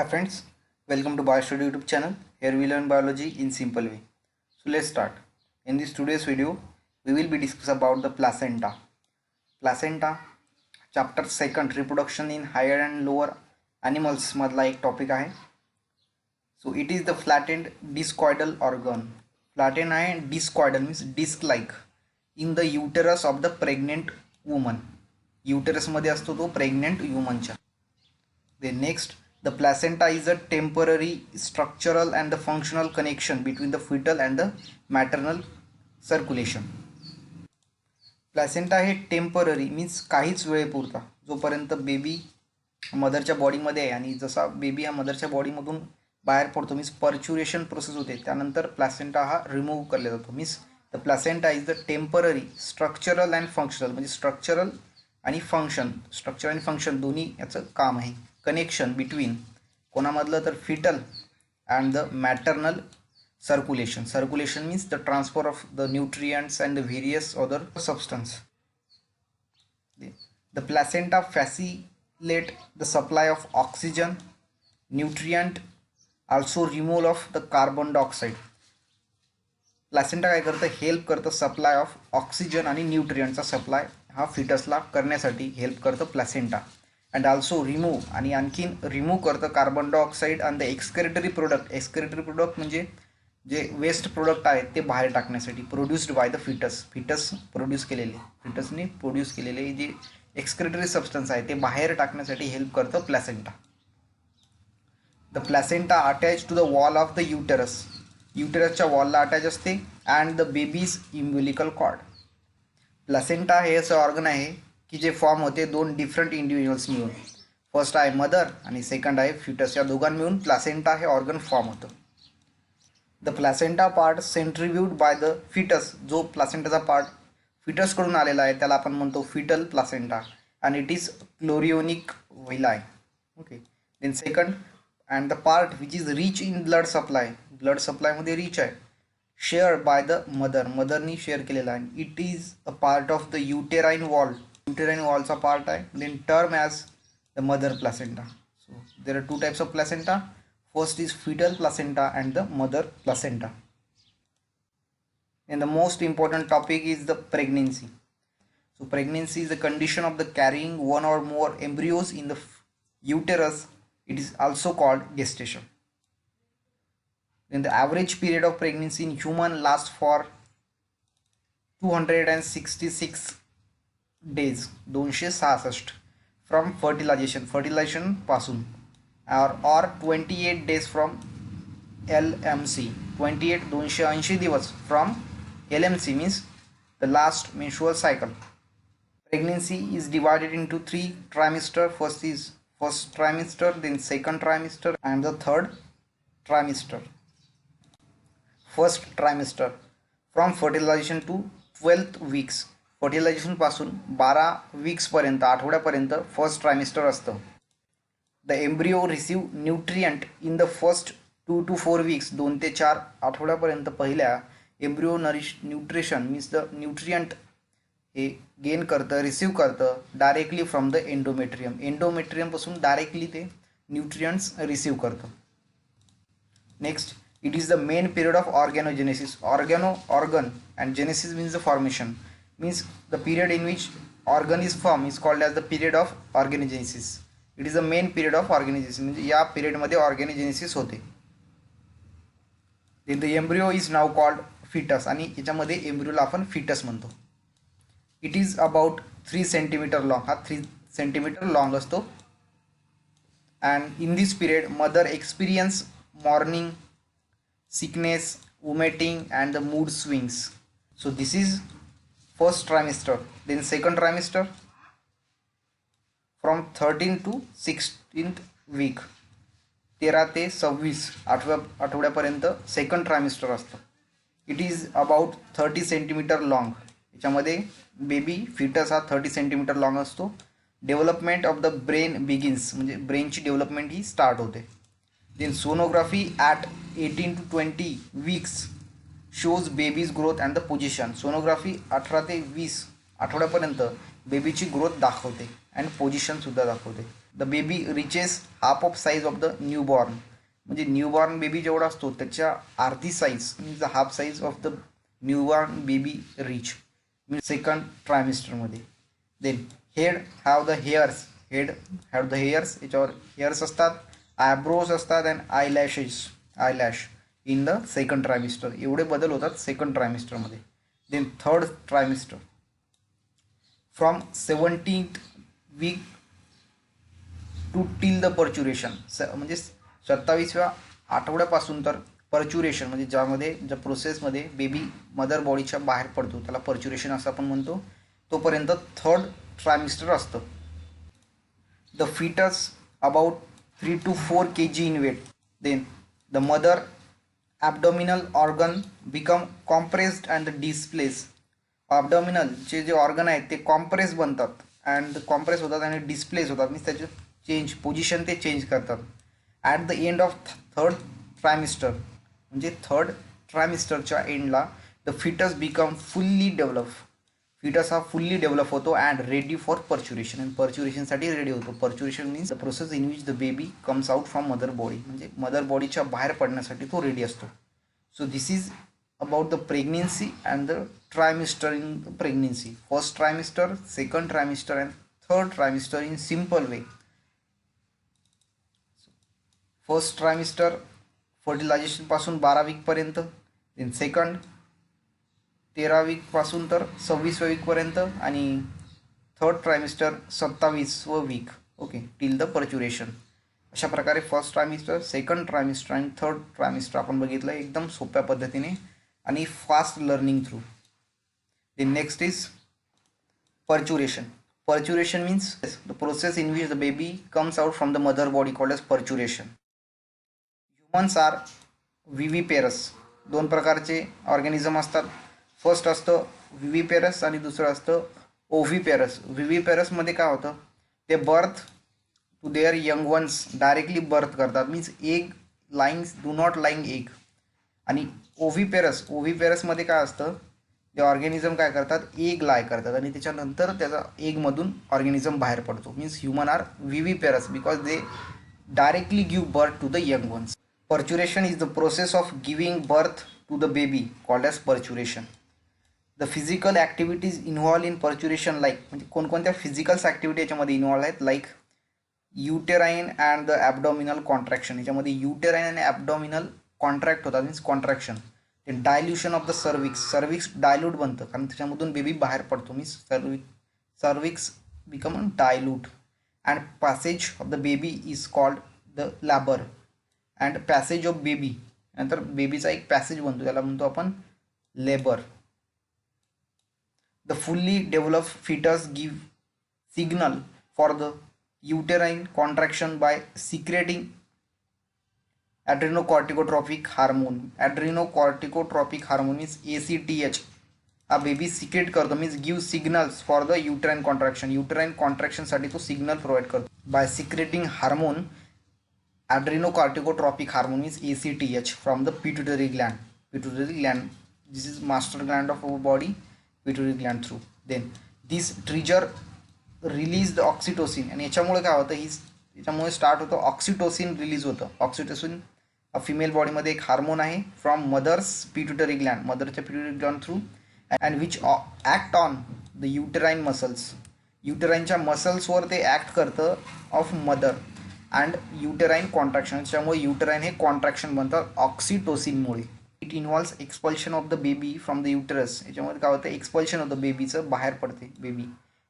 Hi friends, welcome to Biostudy YouTube channel. Here we learn biology in simple way. So let's start. In this today's video, we will be discussing about the placenta. Placenta, chapter 2, reproduction in higher and lower animals मधला एक topic आहे. So it is the flattened discoidal organ. Flattened आहे discoidal means disc like in the uterus of the pregnant woman. Uterus मध्ये असतो तो pregnant woman च्या. Then next, the placenta is a temporary structural and the functional connection between the fetal and the maternal circulation. Placenta हे temporary means काहीच वेळेपुरता जोपर्यंत baby मदरच्या बॉडीमध्ये आहे आणि जसा बेबी हा मदरच्या बॉडीमधून बाहेर पडतो मीन्स पर्च्युरेशन प्रोसेस होते त्यानंतर प्लॅसेंटा हा रिमूव्ह केला जातो. Means the placenta is the temporary structural and functional म्हणजे स्ट्रक्चर आणि फंक्शन दोन्ही याचं काम आहे. कनेक्शन बिटवीन कोणामधलं तर foetal and the maternal circulation means the transfer of the nutrients and the various other substance. The placenta facilitate the supply of oxygen, nutrient, also removal of the carbon dioxide. Placenta काय करतं help करतं supply of oxygen आणि न्यूट्रियंटचा supply हा फिटसला करण्यासाठी help करतं placenta. And also remove आणि आणखीन remove करतं carbon dioxide and the excretory product म्हणजे जे वेस्ट प्रोडक्ट आहेत ते बाहेर टाकण्यासाठी प्रोड्यूस्ड बाय द फिटसने प्रोड्यूस केलेले जे एक्सक्रेटरी सबस्टन्स आहे ते बाहेर टाकण्यासाठी हेल्प करतं placenta. The placenta attach to the wall of the युटेरसच्या वॉलला अटॅच असते and the baby's umbilical cord. Placenta हे असं ऑर्गन आहे की जे फॉर्म होते दोन डिफरंट इंडिव्हिज्युअल्स मिळून. फर्स्ट आहे मदर आणि सेकंड आहे फिटस. या दोघां मिळून प्लॅसेंटा हे ऑर्गन फॉर्म होतं. The placenta part contributed by the foetus. जो प्लॅसेंटाचा पार्ट फिटसकडून आलेला आहे त्याला आपण म्हणतो foetal placenta and it is chorionic villi. Okay. Then second and the part which is rich in blood सप्लायमध्ये रिच आहे शेअर बाय द मदरनी शेअर केलेला आहे. It is a part of the uterine वॉलचा पार्ट आहे. Then term as the mother placenta. So there are two types of placenta. First is fetal placenta and the mother placenta. And the most important topic is the pregnancy. So pregnancy is the condition of the carrying one or more embryos in the uterus. It is also called gestation. Then the average period of pregnancy in human lasts for 266 days. 266 from fertilization पासून. or 28 days from LMC. 280 दिवस from LMC means the last menstrual cycle. Pregnancy is divided into 3 trimesters. First is first trimester, then second trimester and the third trimester. First trimester from fertilization to 12th weeks. fertilization पासून 12 weeks पर्यंत आठवड्यापर्यंत first ट्रायमिस्टर असतं. The embryo receive nutrient in the first 2 to 4 weeks. 2 ते 4 आठवड्यापर्यंत पहिल्या embryo nutrition means the nutrient हे gain करतं receive करतं डायरेक्टली फ्रॉम द एंडोमेट्रियमपासून डायरेक्टली ते न्यूट्रियंट्स रिसीव्ह करतं. Next it is the main period of organogenesis. Organ and genesis means the formation means the period in which organ is form is called as the period of organogenesis. It is the main period of organogenesis म्हणजे या पिरियडमध्ये organogenesis होते. Then the embryo is now called foetus आणि याच्यामध्ये एम्ब्रिओला आपण foetus म्हणतो. It is about 3 centimetre long. हा 3 सेंटीमीटर लॉंग असतो. And in this period mother experience morning sickness vomiting and the mood swings. So this is first trimester. Then second trimester from 13 to 16th week. 13 ते 26 आठवड्यापर्यंत second trimester असतं. It is about 30 centimetre long. याच्यामध्ये baby foetus हा 30 centimetre long असतो. Development of the brain begins म्हणजे ब्रेनची development ही start होते. Then sonography at 18 to 20 weeks shows baby's growth and the position. Sonography 18 ते 20 आठवड्यापर्यंत बेबीची ग्रोथ दाखवते अँड पोझिशनसुद्धा दाखवते. The baby reaches half of size of the newborn, म्हणजे न्यूबॉर्न बेबी जेवढा असतो त्याच्या अर्धी size means the half size of the newborn baby reach means second ट्रायमिस्टरमध्ये. Then head have the hairs, head have the hairs, याच्यावर hairs असतात, eyebrows असतात and eyelash in the second trimester. एवढे बदल होतात सेकंड ट्रायमिस्टरमध्ये. Then third trimester from 17th week to till the parturition, म्हणजे 27व्या आठवड्यापासून तर पर्च्युरेशन म्हणजे ज्या प्रोसेसमध्ये बेबी मदर बॉडीच्या बाहेर पडतो त्याला पर्च्युरेशन असं आपण म्हणतो, तोपर्यंत थर्ड ट्रायमिस्टर असतं. The foetus about 3 to 4 kg in weight. Then the mother abdominal organ become compressed and displaced. चे जे ऑर्गन आहेत ते कॉम्प्रेस बनतात अँड कॉम्प्रेस होतात आणि डिस्प्लेस होतात, मीन्स त्याचे चेंज पोझिशन ते चेंज करतात. At the end of third trimester, म्हणजे थर्ड ट्रायमिस्टरच्या एंडला the foetus become fully develop. Foetus हा फुल्ली डेव्हलप होतो अँड रेडी फॉर पर्च्युरेशन, आणि पर्च्युरेशनसाठी रेडी होतो. Parturition means the process in which the baby comes out from mother body, म्हणजे mother बॉडीच्या बाहेर पडण्यासाठी तो रेडी असतो. So this is about the pregnancy and the trimester in the pregnancy. First trimester, second trimester and third trimester in simple way. First trimester फर्टिलायझेशनपासून 12 वीकपर्यंत, then second 13 वीकपासून तर 26व्या वीकपर्यंत, आणि थर्ड ट्रायमिस्टर 27वं week. Okay, till the parturition. अशा प्रकारे फर्स्ट ट्रायमिस्टर, सेकंड ट्रायमिस्टर आणि थर्ड ट्रायमिस्टर आपण बघितलं एकदम सोप्या पद्धतीने आणि fast learning through. Then next is parturition. Parturition means the process in which the baby comes out from the mother body called as parturition. Humans are viviparous. 2 प्रकारचे organism असतात. First असतं विविपेरस आणि दुसरं असतं ओव्हिपेरस. विविपेरसमध्ये काय होतं, ते birth to their young ones directly birth करतात, means egg laying do not laying egg. आणि ओव्हिपेरसमध्ये काय असतं, ते ऑर्गॅनिझम काय करतात, एग लाय करतात आणि त्याच्यानंतर त्याचा एगमधून ऑर्गॅनिझम बाहेर पडतो. Means human are viviparous because they directly give birth to the young ones. Parturition is the process of giving birth to the baby called as parturition. The physical activities involve in parturition like, म्हणजे कोणकोणत्या physicals activity याच्यामध्ये involve आहेत, like uterine and the abdominal contraction. याच्यामध्ये uterine आणि abdominal contract होतात, means contraction. ते dilution of the cervix dilute बनतं कारण त्याच्यामधून बेबी बाहेर पडतो, means cervix become dilute. And passage of the baby is called the labour. And passage of baby, नंतर बेबीचा एक पॅसेज बनतो त्याला म्हणतो आपण labour. The fully developed fetus give signal for the uterine contraction by secreting adrenocorticotropic hormone. Adrenocorticotropic hormone means ACTH. हा baby secrete करतो, means give signals for the uterine contraction. Uterine कॉन्ट्रॅक्शनसाठी तो सिग्नल प्रोव्हाइड करतो by secreting hormone. adrenocorticotropic hormone means ACTH from the pituitary gland. This is master gland of our body, pituitary gland through. Then this trigger release the oxytocin, आणि याच्यामुळे काय होतं, याच्यामुळे start होतं oxytocin release होतं. Oxytocin female बॉडीमध्ये एक hormone आहे फ्रॉम मदर्स पिट्युटरी ग्लँड, मदरच्या pituitary gland through, and which act on the uterine muscles. युटराईनच्या मसल्सवर ते ॲक्ट करतं of mother and uterine contraction. त्याच्यामुळे युटराईन हे कॉन्ट्रॅक्शन बनतं ऑक्सिटोसिनमुळे. It involves expulsion of the baby from the uterus. याच्यामध्ये काय होतं, एक्सपल्शन ऑफ द बेबीचं बाहेर पडते baby.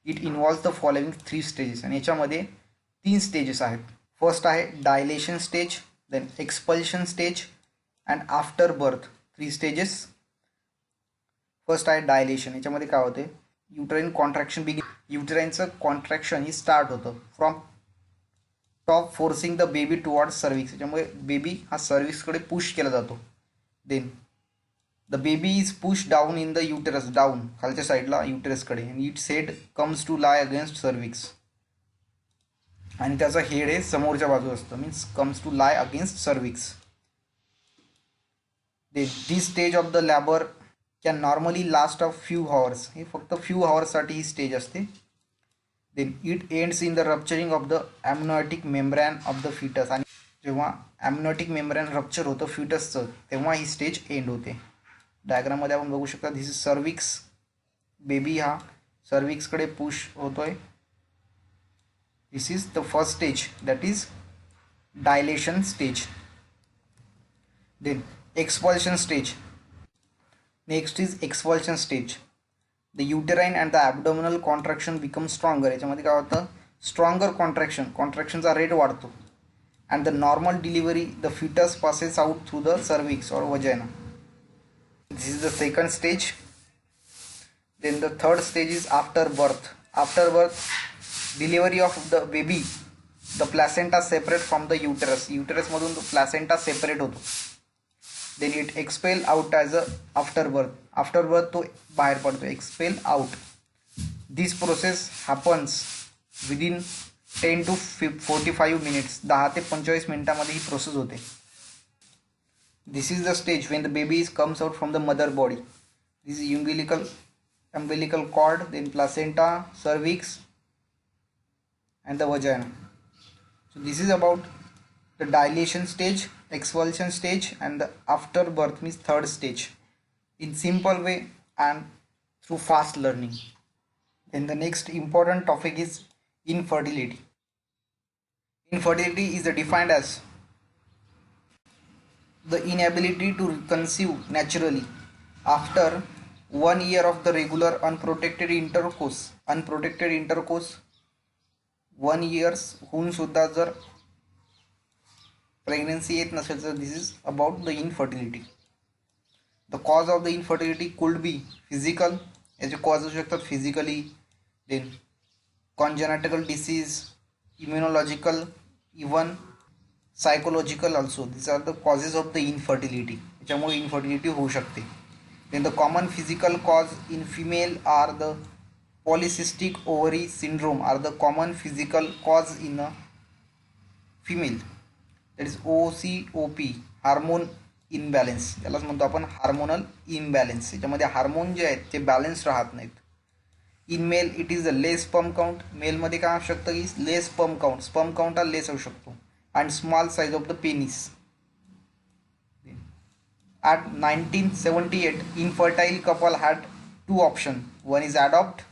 It involves the following 3 stages, आणि याच्यामध्ये 3 स्टेजेस आहेत. फर्स्ट आहे dilation stage, then expulsion stage and after birth. 3 stages. First आहे डायलेशन. याच्यामध्ये काय होते, युटराईन कॉन्ट्रॅक्शन युटराईनचं कॉन्ट्रॅक्शन ही स्टार्ट होतं from top forcing the baby towards cervix. याच्यामुळे बेबी हा सर्विक्सकडे पुश केला जातो. Then the baby is push down in the uterus, down खालच्या साईडला युटरसकडे, आणि its head comes to lie against cervix, आणि त्याचा हेड हे समोरच्या बाजू असतं, means comes to lie against cervix. This stage of the labour can normally last of few hours. हे फक्त फ्यू हॉवर्ससाठी ही स्टेज असते. then it ends in the rupturing of the amniotic membrane of the fetus. आणि जेव्हा amniotic membrane rupture होतं fetusचं तेव्हा ही stage end होते. डायग्राममध्ये आपण बघू शकता दिस इज सर्विक्स. बेबी हा सर्विक्सकडे पुश होतोय. This is the first stage, that is dilation stage. Then expulsion stage. Next is expulsion stage. The uterine and the abdominal contraction become stronger. याच्यामध्ये काय होतं, स्ट्रॉंगर कॉन्ट्रॅक्शनचा रेट वाढतो. And the normal delivery the foetus passes out through the cervix और vagina. This is the second stage. Then the third stage is after birth. After birth, delivery of the baby, the placenta separate from the uterus. Uterus मधून the placenta separate होतो. Then it expel out as a after birth. After birth तो बाहेर पडतो, expel out. This process happens within 10 to 45 minutes. 10 ते 25 मिनिटांमध्ये ही process होते. This is the stage when the baby comes out from the mother body. This is umbilical cord, then placenta, cervix, and the vagina. So this is about the dilation stage, expulsion stage, and the after birth means third stage, in simple way and through fast learning. Then the next important topic is infertility. Infertility is defined as the inability to conceive naturally after 1 year of the regular unprotected intercourse. 1 years होऊन सुद्धा जर pregnancy येत नसेल तर this is about the infertility. The cause of the infertility could be physical. याचे cause असू शकतात physically, then congenital disease, immunological, even psychological also. This are the causes of the infertility. याच्यामुळे इनफर्टिलिटी होऊ शकते. Then the common physical cause in female are the polycystic ovary syndrome are the common physical cause in a female. That is OCOP, hormone imbalance. त्यालाच म्हणतो आपण hormonal imbalance. याच्यामध्ये hormone जे आहेत ते बॅलेन्स राहत नाहीत. In male it is the less sperm count. मेलमध्ये काय असू शकतं की लेस स्पर्म काउंट हा लेस असू शकतो. And small size of the penis. At 1978, infertile couple had two options. One is adopt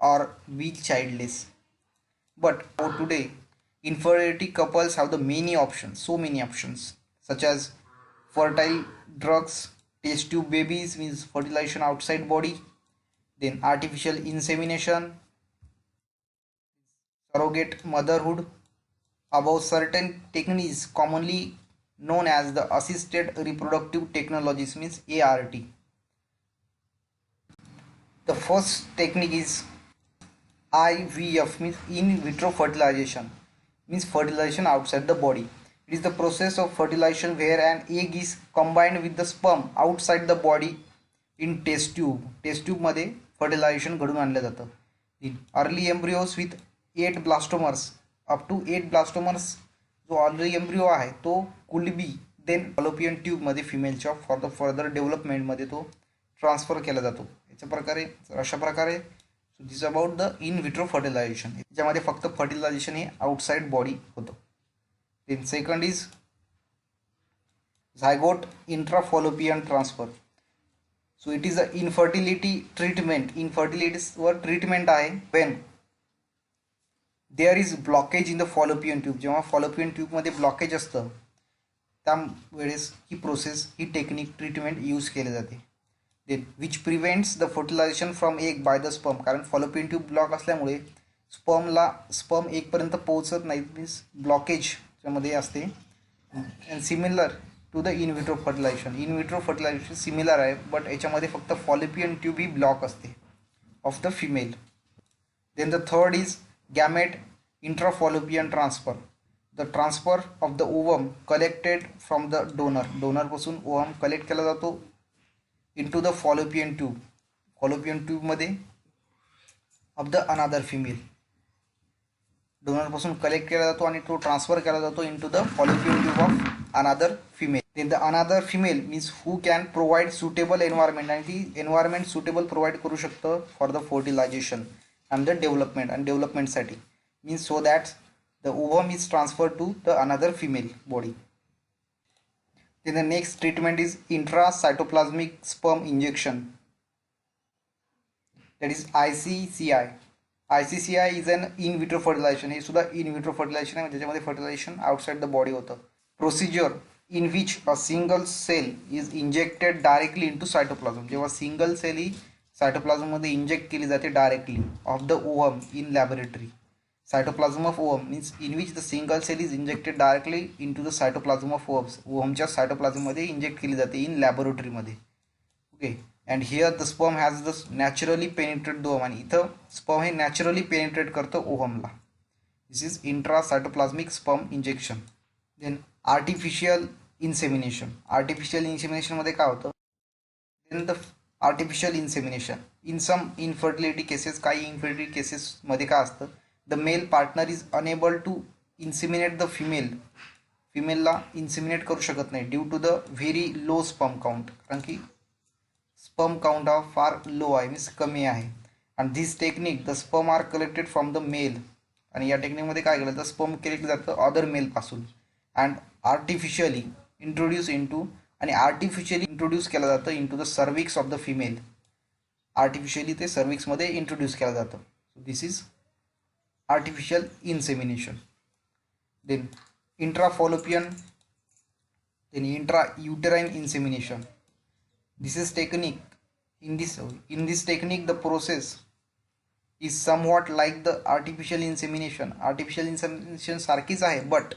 or be childless. But for today, infertility couples have the many options, so many options, such as fertile drugs, test tube babies means fertilization outside body, then artificial insemination, surrogate motherhood. Above certain techniques commonly known as the assisted reproductive technologies means ART. The first technique is IVF means in vitro fertilization, means fertilization outside the body. It is the process of fertilization where an egg is combined with the sperm outside the body in test tube. Test tube मध्ये fertilization घडून आणलं जातं. Early embryos with 8 blastomers up to 8 blastomers जो already embryo आहे तो could be then fallopian ट्यूबमध्ये फिमेलच्या for the further डेव्हलपमेंटमध्ये तो ट्रान्सफर केला जातो. अशा प्रकारे so this about the in vitro fertilisation. याच्यामध्ये फक्त फर्टिलायझेशन हे आउटसाइड बॉडी होतं. Then second is zygote intrafallopian transfer. So it is a infertility treatment. इनफर्टिलिटीवर ट्रीटमेंट आहे when there is blockage in the fallopian tube. जेव्हा fallopian ट्यूबमध्ये blockage असतं त्यावेळेस ही प्रोसेस, ही टेक्निक, ट्रीटमेंट यूज केले जाते. Then which prevents the fertilisation from egg by the sperm. कारण फॉलोपियन ट्यूब ब्लॉक असल्यामुळे स्पर्म एगपर्यंत पोहोचत नाहीत, मीन्स ब्लॉकेज त्यामध्ये असते. And similar to the in vitro fertilisation. In vitro fertilisation similar आहे, बट याच्यामध्ये फक्त फॉलोपियन ट्यूब ही ब्लॉक असते of the female. Then the third is gamete intrafallopian transfer. The transfer of the ovum collected from the डोनरपासून ovum collect केला जातो into the fallopian tube. Fallopian ट्यूबमध्ये of the another female. डोनरपासून collect केला जातो आणि तो transfer केला जातो into the fallopian tube of another female. Then the another female means who can provide suitable environment. आणि ती एन्व्हायरमेंट सुटेबल प्रोव्हाइड करू शकतं for the fertilisation. and the development साठी means so that the ovum is transferred to the another female body. Then the next treatment is intracytoplasmic sperm injection, that is ICCI. ICCI is an in vitro fertilization. हे सुद्धा in vitro fertilization आहे, ज्याच्यामध्ये fertilization outside the body होतं. Procedure in which a single cell is injected directly into cytoplasm. जेव्हा single cell ही cytoplasm मध्ये inject केली जाते directly of the ovum in laboratory. Cytoplasm of ovum means in which the single cell is injected directly into the cytoplasm of ovumच्या cytoplasm मध्ये inject केली जाते in laboratory मध्ये. Okay, and here the sperm has the naturally penetrate the ovum, आणि इथं sperm हे naturally penetrate करतं ovumला. This is intracytoplasmic sperm injection. Then artificial insemination. Artificial insemination मध्ये काय होतं? Then the artificial insemination in some infertility cases, काही infertility cases मध्ये काय असतं? The male partner is unable to inseminate the female ला inseminate करू शकत नाही due to the very low sperm count, कारण की sperm count हा फार लो आहे, मीन्स कमी आहे. and this technique the sperm are collected from the male, आणि या टेक्निक मध्ये काय केलं तर स्पर्म कलेक्ट जातं अदर मेल पासून and artificially introduce into, आणि आर्टिफिशियली इंट्रोड्यूस केलं जातं into the cervix of the female. Artificially ते cervix मध्ये इंट्रोड्यूस केलं जातं. so this is artificial insemination. Then intrafallopian, then intrauterine insemination. This is technique. In this technique the process is somewhat like the artificial insemination. Artificial insemination सारखीच आहे, but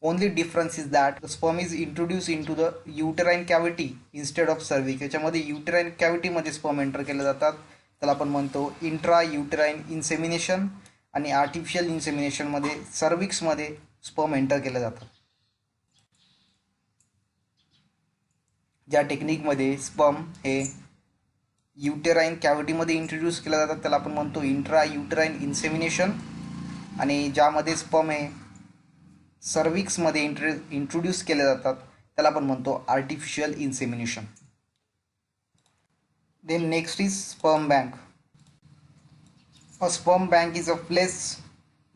only difference is that the sperm is introduced into the uterine cavity instead of cervix. याच्यामध्ये uterine cavity मध्ये sperm enter केले जातात, त्याला आपण म्हणतो intrauterine insemination. आणि आर्टिफिशियल इन्सेमिनेशन मध्ये सर्विक्स मध्ये स्पर्म एंटर केलं जातं. ज्या टेक्निक मध्ये स्पर्म हे युटेराइन कॅव्हिटी मध्ये इंट्रोड्यूस केलं जातात त्याला आपण म्हणतो इंट्रायुटेराइन इन्सेमिनेशन, आणि ज्यामध्ये स्पर्म हे सर्विक्स मध्ये इंट्रोड्यूस केले जातात त्याला आपण म्हणतो artificial insemination. Then next is sperm bank. A sperm bank is a place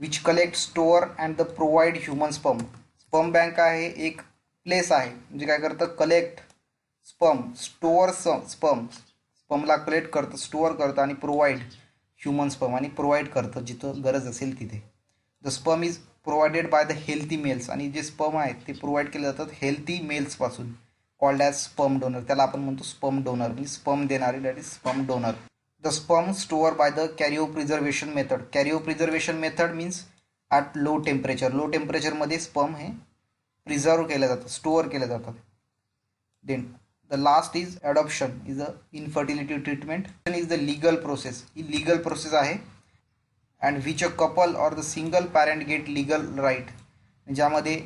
which collects, store and provide human sperm. Sperm bank आहे एक प्लेस आहे, म्हणजे काय करतं कलेक्ट स्पर्म, स्टोअर स्पर्मला कलेक्ट करतं, स्टोअर करतं आणि प्रोव्हाइड ह्युमन स्पर्म, आणि प्रोव्हाइड करतं जिथं गरज असेल तिथे. The sperm is provided by the healthy males, आणि जे स्पर्म आहेत ते प्रोव्हाइड केले जातात हेल्थी मेल्सपासून, कॉल्ड ॲज स्पर्म डोनर. त्याला आपण म्हणतो स्पर्म डोनर, म्हणजे स्पर्म देणारे, that is sperm donor. The sperm stored by the cryopreservation method. Cryopreservation method means at low temperature. Low temperature मध्ये sperm हे प्रिझर्व केलं जातं, स्टोअर केलं जातं. Then the last is adoption, is a infertility treatment. Is the legal process. He legal process आहे, and which a couple or the single parent get legal right. ज्यामध्ये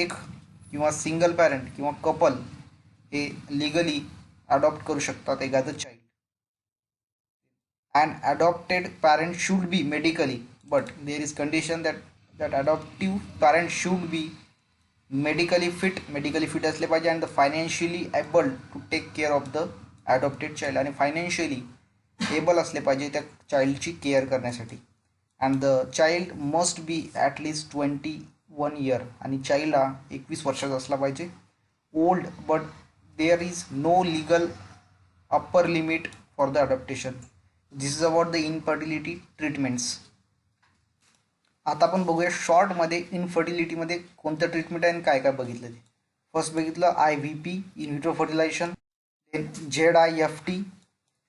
एक किंवा सिंगल पॅरेंट किंवा couple हे legally adopt करू शकतात एखादं child. An adopted parent should be medically, but there is condition that adoptive parent should be medically fit असले पाहिजे, and the financially able to take care of the adopted child, आणि financially able असले पाहिजे त्या चाइल्डची care करण्यासाठी. and the child must be at least 21 year, आणि child हा 21 वर्षाचा असला पाहिजे. old, but there is no legal upper limit for the adaptation. This is about the infertility treatments. आता आपण बघूया शॉर्ट मध्ये इनफर्टिलिटी मध्ये कोणतं ट्रीटमेंट आहे आणि काय काय बघितलं ते. फर्स्ट बघितलं IVP, in vitro fertilisation, then ZIFT,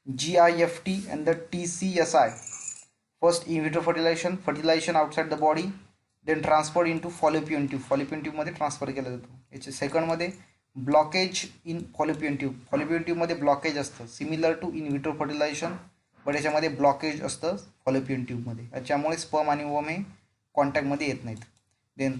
GIFT and the TCSI. First in vitro fertilisation outside the body, then transfer into fallopian tube मध्ये ट्रान्सफर केला जातो. याच्या सेकंड मध्ये ब्लॉकेज इन फॉलोपियन ट्यूब मध्ये ब्लॉकेज असतं, similar to in vitro fertilisation, पण याच्यामध्ये blockage असतं फॉलोपियन ट्यूबमध्ये, याच्यामुळे स्पर्म आणि ओव्हम हे कॉन्टॅक्टमध्ये येत नाहीत. Then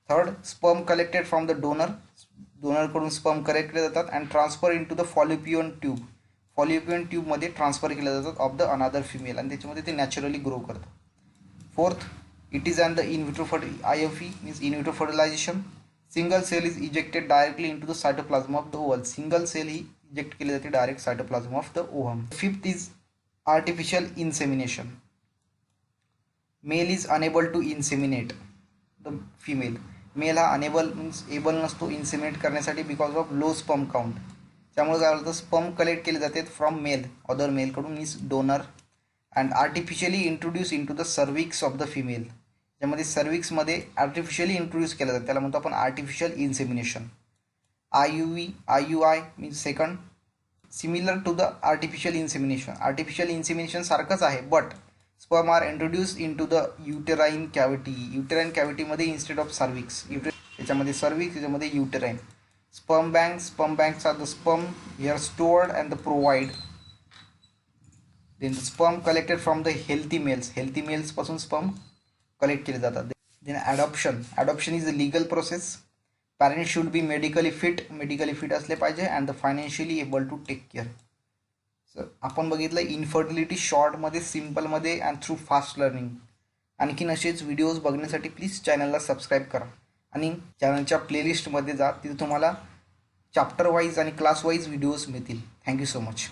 third, sperm collected from the डोनरकडून स्पर्म कलेक्ट केले जातात and transfer into the fallopian ट्यूबमध्ये ट्रान्सफर केले जातात ऑफ द अनादर फिमेल, आणि त्याच्यामध्ये ते नॅचरली ग्रो करतं. Fourth, it is and the in vitro IFE means in vitro fertilisation. Single cell is ejected directly into the cytoplasm of the oval. Single cell ही eject केली जाते direct cytoplasm of the ovum. Fifth is artificial insemination. Male is unable to inseminate the female. Male हा unable means able नसतो inseminate करण्यासाठी because of low sperm count. त्यामुळे काय होतं, sperm collect केले जातात फ्रॉम मेल, अदर मेलकडून means donor, and artificially introduce into the cervix of the female. ज्यामध्ये सर्विक्समध्ये आर्टिफिशियली इंट्रोड्यूस केलं जातं त्याला म्हणतो आपण artificial insemination. IUI means second, similar to the artificial insemination. Artificial insemination सारखंच आहे, but sperm are introduce into the uterine cavity. Uterine कॅव्हिटीमध्ये इन्स्टेड ऑफ सर्विक्स, याच्यामध्ये सर्विक्स, याच्यामध्ये uterine. Sperm banks are the sperm here stored and provide. Then the sperm collected from the healthy males पासून sperm collect केले जातात. Then adoption is a legal process. Parents should be medically fit असले पाहिजे and financially able to take care. Sir आपण बघितलं infertility शॉर्टमध्ये, सिम्पलमध्ये and through fast learning. आणखीन असेच व्हिडिओज बघण्यासाठी प्लीज चॅनलला सबस्क्राईब करा आणि चॅनलच्या प्लेलिस्टमध्ये जा, तिथे तुम्हाला चॅप्टर वाईज आणि क्लास वाईज व्हिडिओज मिळतील. Thank you so much.